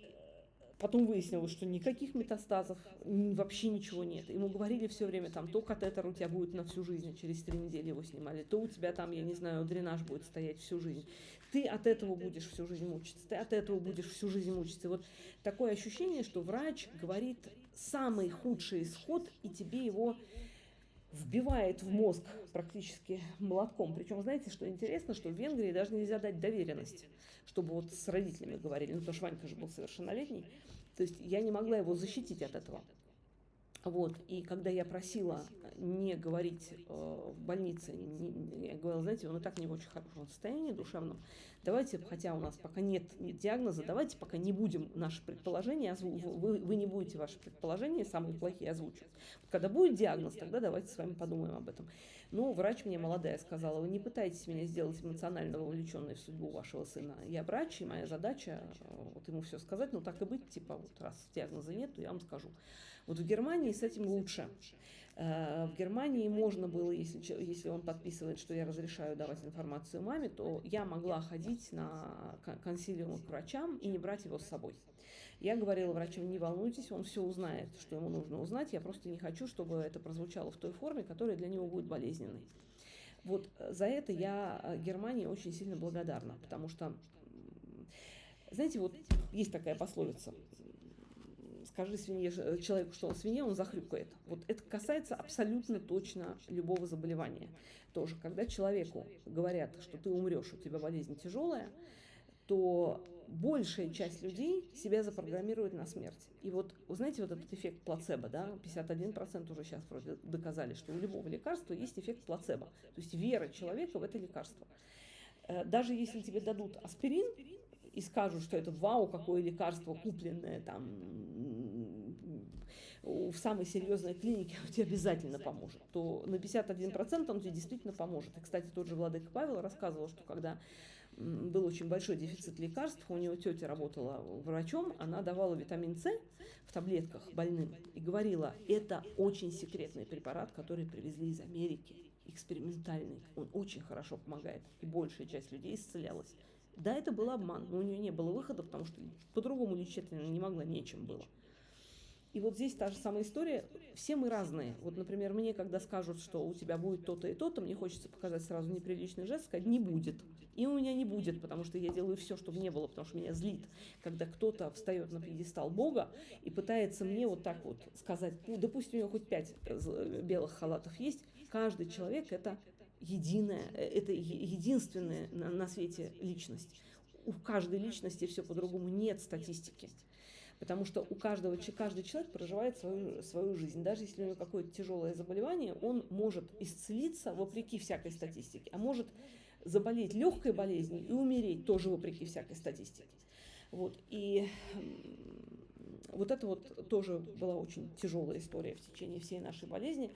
потом выяснилось, что никаких метастазов, вообще ничего нет. Ему говорили все время, там, то катетер у тебя будет на всю жизнь, а через 3 недели его снимали, то у тебя там, я не знаю, дренаж будет стоять всю жизнь. Ты от этого будешь всю жизнь мучиться, ты от этого будешь всю жизнь мучиться. Вот такое ощущение, что врач говорит самый худший исход, и тебе его вбивает в мозг практически молотком. Причем, знаете, что интересно, что в Венгрии даже нельзя дать доверенность, чтобы вот с родителями говорили, потому что Ванька же был совершеннолетний. То есть я не могла его защитить от этого. Вот. И когда я просила не говорить в больнице, я говорила, знаете, он и так не в очень хорошем состоянии душевном, давайте, хотя у нас пока нет диагноза, давайте пока не будем наши предположения озвучивать, вы не будете ваши предположения самые плохие озвучивать. Когда будет диагноз, тогда давайте с вами подумаем об этом. Но врач мне молодая сказала, вы не пытайтесь меня сделать эмоционально вовлеченной в судьбу вашего сына. Я врач, и моя задача вот ему все сказать, ну так и быть, типа вот раз диагноза нет, то я вам скажу. Вот в Германии с этим лучше. В Германии можно было, если он подписывает, что я разрешаю давать информацию маме, то я могла ходить на консилиумы к врачам и не брать его с собой. Я говорила врачам, не волнуйтесь, он все узнает, что ему нужно узнать, я просто не хочу, чтобы это прозвучало в той форме, которая для него будет болезненной. Вот за это я Германии очень сильно благодарна, потому что, знаете, вот есть такая пословица, скажи человеку, что он свинья, он захрюкает. Вот это касается абсолютно точно любого заболевания. Тоже, когда человеку говорят, что ты умрешь, у тебя болезнь тяжелая, то большая часть людей себя запрограммирует на смерть. И вот, вы знаете, вот этот эффект плацебо, да, 51% уже сейчас вроде доказали, что у любого лекарства есть эффект плацебо, то есть вера человека в это лекарство. Даже если тебе дадут аспирин и скажут, что это вау, какое лекарство купленное там в самой серьезной клинике, он тебе обязательно поможет, то на 51% он тебе действительно поможет. И, кстати, тот же владыка Павел рассказывал, что когда был очень большой дефицит лекарств, у него тетя работала врачом, она давала витамин С в таблетках больным и говорила, это очень секретный препарат, который привезли из Америки, экспериментальный, он очень хорошо помогает, и большая часть людей исцелялась. Да, это был обман, но у нее не было выхода, потому что по-другому лечить она не могла, нечем было. И вот здесь та же самая история. Все мы разные. Вот, например, мне, когда скажут, что у тебя будет то-то и то-то, мне хочется показать сразу неприличный жест, сказать «не будет». И у меня не будет, потому что я делаю все, чтобы не было, потому что меня злит, когда кто-то встает на пьедестал Бога и пытается мне вот так вот сказать, ну, допустим, у него хоть 5 белых халатов есть, каждый человек – это единая, это единственная на свете личность. У каждой личности все по-другому, нет статистики. Потому что каждый человек проживает свою жизнь. Даже если у него какое-то тяжелое заболевание, он может исцелиться вопреки всякой статистике, а может заболеть легкой болезнью и умереть тоже вопреки всякой статистике. Вот. И вот это вот тоже была очень тяжелая история в течение всей нашей болезни.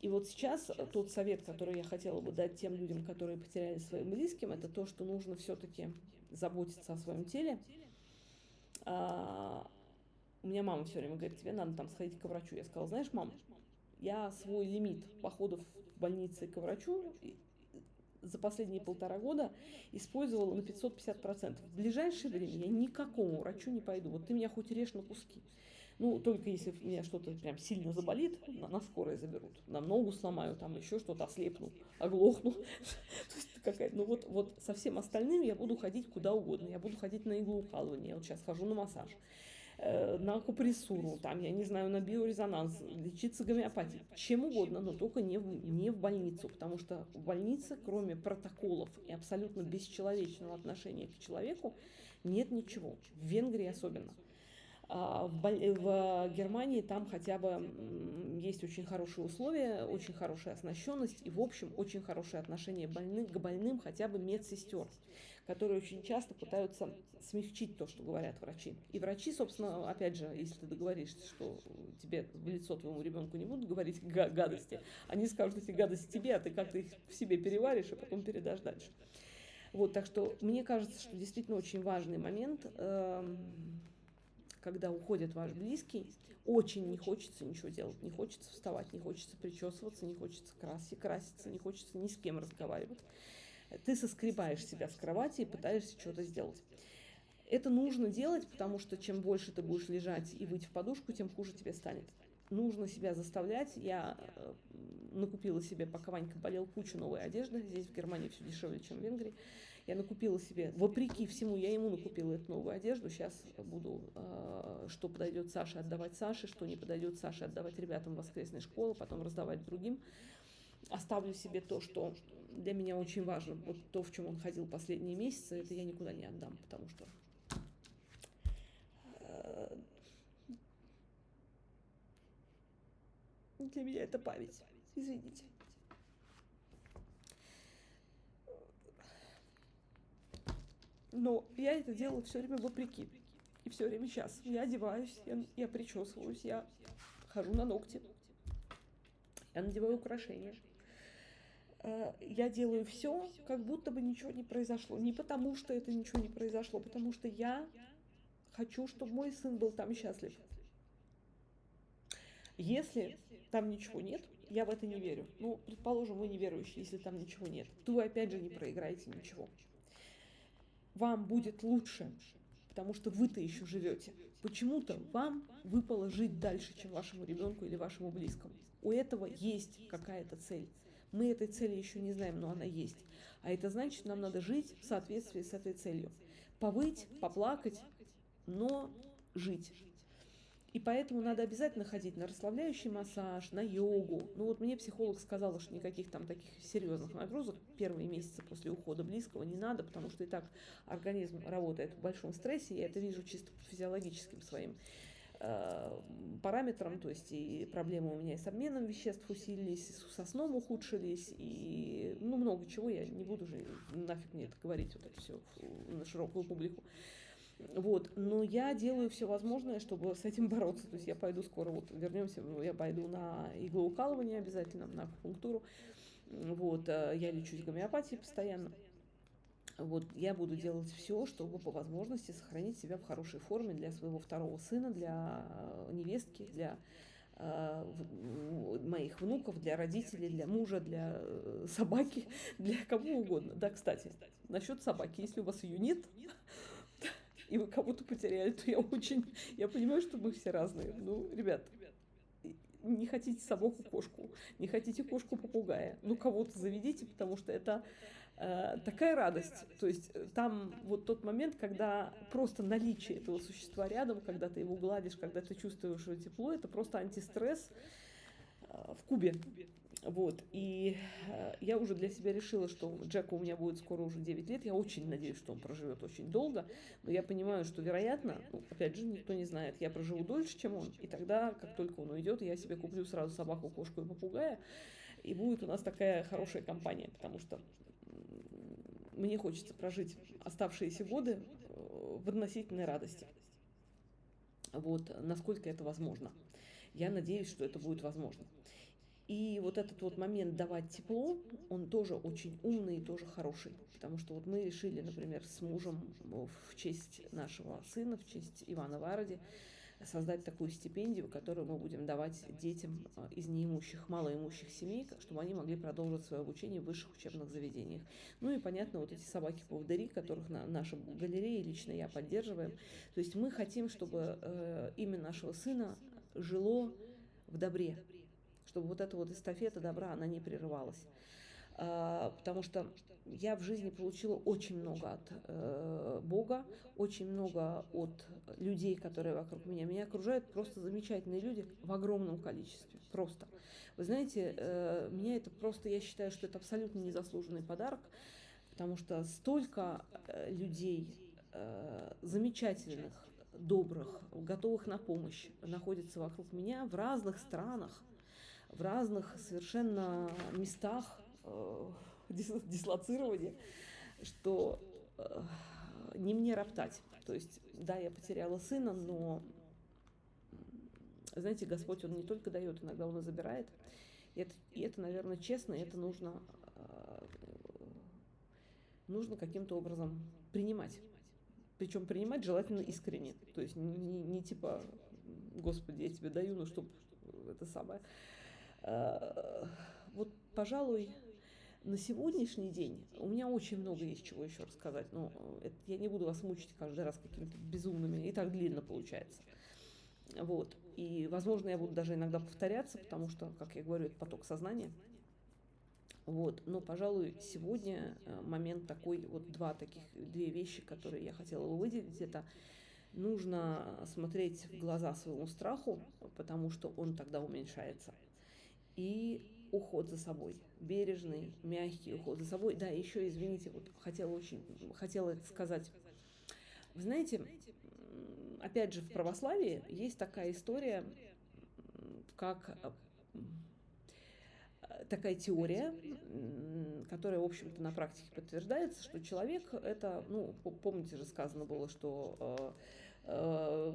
И вот сейчас тот совет, который я хотела бы дать тем людям, которые потеряли своим близким, это то, что нужно все-таки заботиться о своем теле. У меня мама все время говорит, тебе надо там сходить к врачу. Я сказала, знаешь, мам, я свой лимит походов в больнице и к врачу за последние 1,5 года использовала на 550%. В ближайшее время я ни к какому врачу не пойду. Вот ты меня хоть режь на куски. Ну, только если у меня что-то прям сильно заболит, на скорой заберут. На ногу сломаю, там еще что-то, ослепну, оглохну. Ну вот со всем остальным я буду ходить куда угодно. Я буду ходить на иглоукалывание. Я вот сейчас хожу на массаж, на акупрессуру, там, я не знаю, на биорезонанс, лечиться гомеопатией, чем угодно, но только не в больницу, потому что в больнице, кроме протоколов и абсолютно бесчеловечного отношения к человеку, нет ничего. В Венгрии особенно. В Германии там хотя бы есть очень хорошие условия, очень хорошая оснащенность и, в общем, очень хорошее отношение к больным, хотя бы медсестер, которые очень часто пытаются смягчить то, что говорят врачи. И врачи, собственно, опять же, если ты договоришься, что тебе в лицо твоему ребенку не будут говорить гадости, они скажут эти гадости тебе, а ты как-то их в себе переваришь и потом передашь дальше. Вот, так что мне кажется, что действительно очень важный момент, когда уходит ваш близкий, очень не хочется ничего делать, не хочется вставать, не хочется причесываться, не хочется краситься, не хочется ни с кем разговаривать. Ты соскребаешь себя с кровати и пытаешься что-то сделать. Это нужно делать, потому что чем больше ты будешь лежать и выть в подушку, тем хуже тебе станет. Нужно себя заставлять. Я накупила себе, пока Ванька болел, кучу новой одежды. Здесь в Германии все дешевле, чем в Венгрии. Я накупила себе, вопреки всему, я ему накупила эту новую одежду. Сейчас буду, что подойдет Саше, отдавать Саше, что не подойдет Саше, отдавать ребятам воскресной школы, потом раздавать другим. Оставлю себе то, что для меня очень важно. Вот то, в чем он ходил последние месяцы, это я никуда не отдам, потому что для меня это память. Извините. Но я это делала все время вопреки. И все время сейчас. Я одеваюсь, я причесываюсь, я хожу на ногти, я надеваю украшения. Я делаю все, как будто бы ничего не произошло. Не потому, что это ничего не произошло, потому что я хочу, чтобы мой сын был там счастлив. Если там ничего нет, я в это не верю. Ну, предположим, вы неверующие, если там ничего нет, то вы опять же не проиграете ничего. Вам будет лучше, потому что вы-то еще живете. Почему-то вам выпало жить дальше, чем вашему ребенку или вашему близкому. У этого есть какая-то цель. Мы этой цели еще не знаем, но она есть. А это значит, нам надо жить в соответствии с этой целью. Повыть, поплакать, но жить. И поэтому надо обязательно ходить на расслабляющий массаж, на йогу. Ну вот мне психолог сказала, что никаких там таких серьезных нагрузок первые месяцы после ухода близкого не надо, потому что и так организм работает в большом стрессе. Я это вижу чисто по физиологическим своим параметрам, то есть и проблемы у меня и с обменом веществ усилились, и со сном ухудшились, и ну, много чего, я не буду же нафиг мне это говорить, вот это все на широкую публику. Вот, но я делаю все возможное, чтобы с этим бороться. То есть я пойду скоро, вот вернемся, я пойду на иглоукалывание обязательно, на акупунктуру. Вот, я лечусь гомеопатией постоянно. Вот, я буду делать все, чтобы по возможности сохранить себя в хорошей форме для своего второго сына, для невестки, для моих внуков, для родителей, для мужа, для собаки, для кого угодно. Да, кстати, насчет собаки, если у вас ее нет, и вы кого-то потеряли, то я понимаю, что мы все разные. Ну, ребят, не хотите собаку, кошку, не хотите кошку-попугая, ну, кого-то заведите, потому что это такая радость. То есть там вот тот момент, когда просто наличие этого существа рядом, когда ты его гладишь, когда ты чувствуешь его тепло, это просто антистресс в кубе. Вот, и я уже для себя решила, что Джеку у меня будет скоро уже 9 лет, я очень надеюсь, что он проживет очень долго, но я понимаю, что, вероятно, ну, опять же, никто не знает, я проживу дольше, чем он, и тогда, как только он уйдет, я себе куплю сразу собаку, кошку и попугая, и будет у нас такая хорошая компания, потому что мне хочется прожить оставшиеся годы в относительной радости. Вот, насколько это возможно. Я надеюсь, что это будет возможно. И вот этот вот момент давать тепло, он тоже очень умный и тоже хороший. Потому что вот мы решили, например, с мужем в честь нашего сына, в честь Ивана Варади, создать такую стипендию, которую мы будем давать детям из неимущих, малоимущих семей, чтобы они могли продолжить свое обучение в высших учебных заведениях. Ну и, понятно, вот эти собаки-поводыри, которых наша галерея, лично я поддерживаем. То есть мы хотим, чтобы имя нашего сына жило в добре, чтобы вот эта вот эстафета добра, она не прерывалась. Потому что я в жизни получила очень много от Бога, очень много от людей, которые вокруг меня. Меня окружают просто замечательные люди в огромном количестве. Просто. Вы знаете, меня это просто, я считаю, что это абсолютно незаслуженный подарок, потому что столько людей замечательных, добрых, готовых на помощь находится вокруг меня в разных странах, в разных совершенно местах дислоцирования, что не мне роптать. То есть, да, я потеряла сына, но, знаете, Господь, Он не только дает, иногда Он и забирает. И это, наверное, честно, и это нужно каким-то образом принимать. Причем принимать желательно искренне. То есть не типа, Господи, я тебе даю, ну чтоб это самое. Вот, пожалуй, на сегодняшний день у меня очень много есть чего еще рассказать, но я не буду вас мучить каждый раз какими-то безумными, и так длинно получается. Вот. И, возможно, я буду даже иногда повторяться, потому что, как я говорю, это поток сознания. Вот. Но, пожалуй, сегодня момент такой, вот две вещи, которые я хотела бы выделить, это нужно смотреть в глаза своему страху, потому что он тогда уменьшается. И уход за собой, бережный, мягкий уход за собой. Да, еще, извините, вот хотела это сказать. Вы знаете, опять же, в православии есть такая история, как такая теория, которая, в общем-то, на практике подтверждается, что человек это, ну, помните же, сказано было, что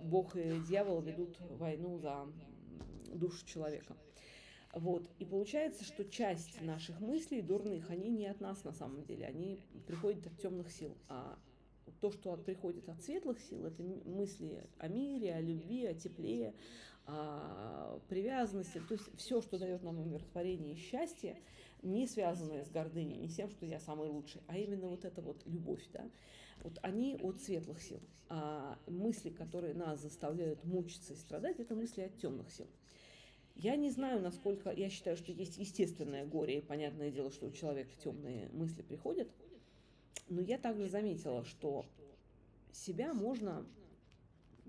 Бог и дьявол ведут войну за душу человека. Вот. И получается, что часть наших мыслей дурных, они не от нас на самом деле, они приходят от темных сил. А то, что приходит от светлых сил, это мысли о мире, о любви, о тепле, о привязанности. То есть все, что дает нам умиротворение и счастье, не связанное с гордыней, не с тем, что я самый лучший, а именно вот эта вот любовь, да, вот они от светлых сил. А мысли, которые нас заставляют мучиться и страдать, это мысли от темных сил. Я не знаю, насколько... Я считаю, что есть естественное горе, и понятное дело, что у человека темные мысли приходят. Но я также заметила, что себя можно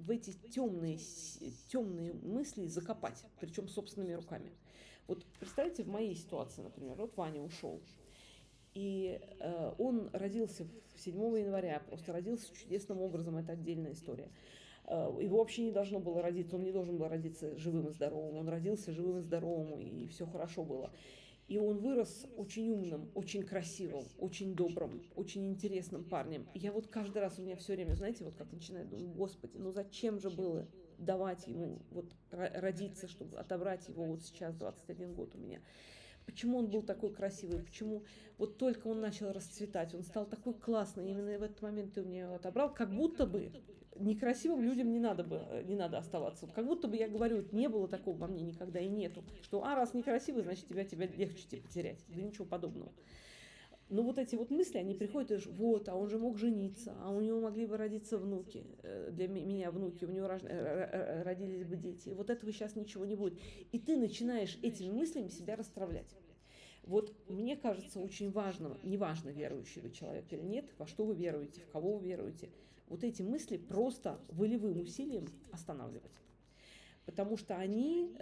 в эти темные мысли закопать, причем собственными руками. Вот представьте, в моей ситуации, например, вот Ваня ушел, и он родился 7 января, просто родился чудесным образом, это отдельная история. Его вообще не должно было родиться, он не должен был родиться живым и здоровым, он родился живым и здоровым, и все хорошо было. И он вырос очень умным, очень красивым, очень добрым, очень интересным парнем. И я вот каждый раз, у меня все время, знаете, вот как начинаю думать, господи, ну зачем же было давать ему вот родиться, чтобы отобрать его вот сейчас, 21 год у меня. Почему он был такой красивый, почему вот только он начал расцветать, он стал такой классный, именно в этот момент ты у меня его отобрал, как будто бы некрасивым людям не надо оставаться. Как будто бы я говорю, не было такого во мне никогда и нету, что раз некрасивый, значит тебя легче потерять. Да ничего подобного. Но вот эти вот мысли, они приходят, и вот, а он же мог жениться, а у него могли бы родиться внуки, для меня внуки, у него родились бы дети. Вот этого сейчас ничего не будет. И ты начинаешь этими мыслями себя расстраивать. Вот мне кажется очень важным, неважно, верующий вы человек или нет, во что вы веруете, в кого вы веруете, вот эти мысли просто волевым усилием останавливать. Потому что они,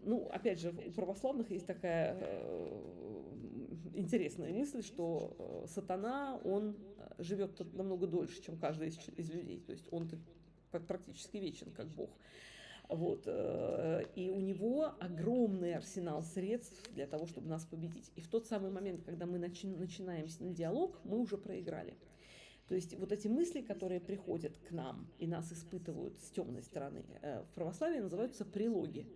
ну, опять же, у православных есть такая интересная мысль, что сатана, он живет намного дольше, чем каждый из людей. То есть он практически вечен, как Бог. Вот. И у него огромный арсенал средств для того, чтобы нас победить. И в тот самый момент, когда мы начинаем с ним диалог, мы уже проиграли. То есть вот эти мысли, которые приходят к нам и нас испытывают с темной стороны, в православии называются прилоги.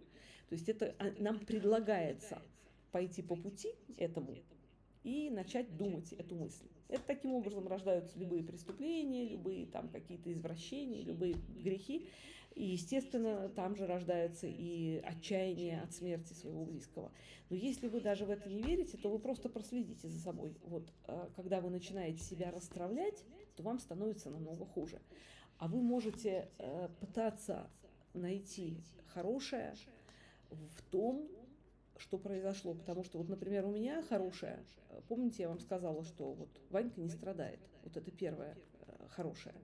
То есть это нам предлагается пойти по пути этому и начать думать эту мысль. Это таким образом рождаются любые преступления, любые там какие-то извращения, любые грехи. И, естественно, там же рождается и отчаяние от смерти своего близкого. Но если вы даже в это не верите, то вы просто проследите за собой. Вот когда вы начинаете себя расстраивать, то вам становится намного хуже. А вы можете пытаться найти хорошее в том, что произошло. Потому что, вот, например, у меня хорошее, помните, я вам сказала, что вот Ванька не страдает. Вот это первое хорошее.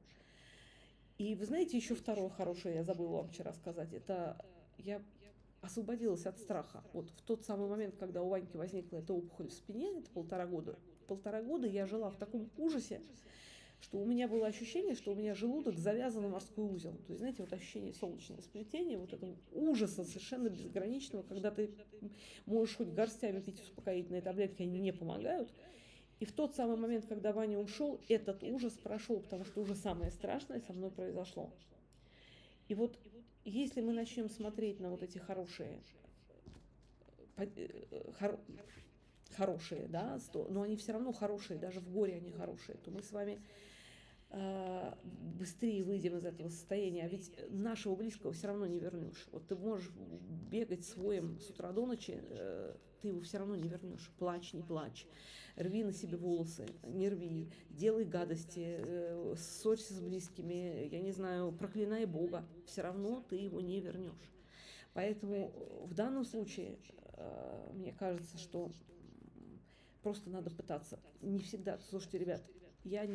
И вы знаете, еще второе хорошее, я забыла вам вчера сказать, это я освободилась от страха. Вот в тот самый момент, когда у Ваньки возникла эта опухоль в спине, это 1,5 года. 1,5 года я жила в таком ужасе, что у меня было ощущение, что у меня желудок завязан в морской узел. То есть, знаете, вот ощущение солнечного сплетения, вот этого ужаса совершенно безграничного, когда ты можешь хоть горстями пить успокоительные таблетки, они не помогают. И в тот самый момент, когда Ваня ушел, этот ужас прошел, потому что уже самое страшное со мной произошло. И вот если мы начнем смотреть на вот эти хорошие, да, но они все равно хорошие, даже в горе они хорошие, то мы с вами быстрее выйдем из этого состояния. А ведь нашего близкого все равно не вернешь. Вот ты можешь бегать своим с утра до ночи, ты его все равно не вернешь. Плачь, не плачь. Рви на себе волосы, не рви. Делай гадости, ссорься с близкими, я не знаю, проклинай Бога. Все равно ты его не вернешь. Поэтому в данном случае мне кажется, что просто надо пытаться. Не всегда. Слушайте, ребят, я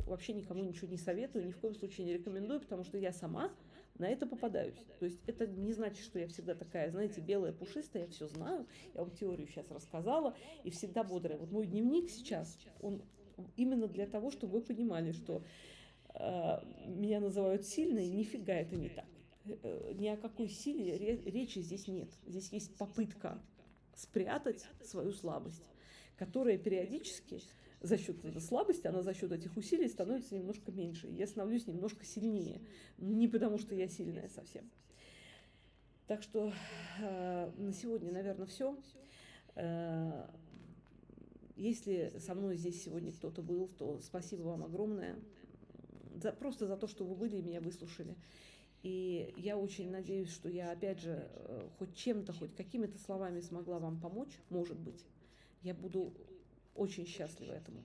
вообще никому ничего не советую, ни в коем случае не рекомендую, потому что я сама на это попадаюсь. То есть это не значит, что я всегда такая, знаете, белая, пушистая, я все знаю, я вам теорию сейчас рассказала, и всегда бодрая. Вот мой дневник сейчас, он именно для того, чтобы вы понимали, что меня называют сильной, нифига это не так. Ни о какой силе речи здесь нет. Здесь есть попытка спрятать свою слабость, которая периодически за счет этой слабости, она за счет этих усилий становится немножко меньше. Я становлюсь немножко сильнее. Не потому, что я сильная совсем. Так что на сегодня, наверное, все. Если со мной здесь сегодня кто-то был, то спасибо вам огромное. Просто за то, что вы были и меня выслушали. И я очень надеюсь, что я, опять же, хоть чем-то, хоть какими-то словами смогла вам помочь, может быть. Я буду очень счастлива этому.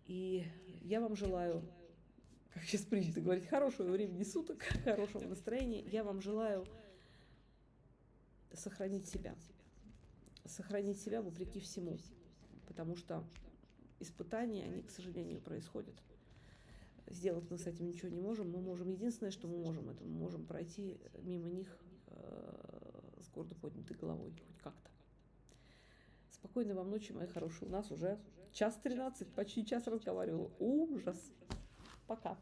И я вам желаю, как сейчас принято говорить, хорошего времени суток, хорошего настроения. Я вам желаю сохранить себя. Сохранить себя вопреки всему. Потому что испытания, они, к сожалению, происходят. сделать мы с этим ничего не можем. Мы можем, единственное, что мы можем, это мы можем пройти мимо них с гордо поднятой головой, хоть как-то. Спокойной вам ночи, мои хорошие. У нас уже 1:13, почти час разговаривала. Ужас. Пока.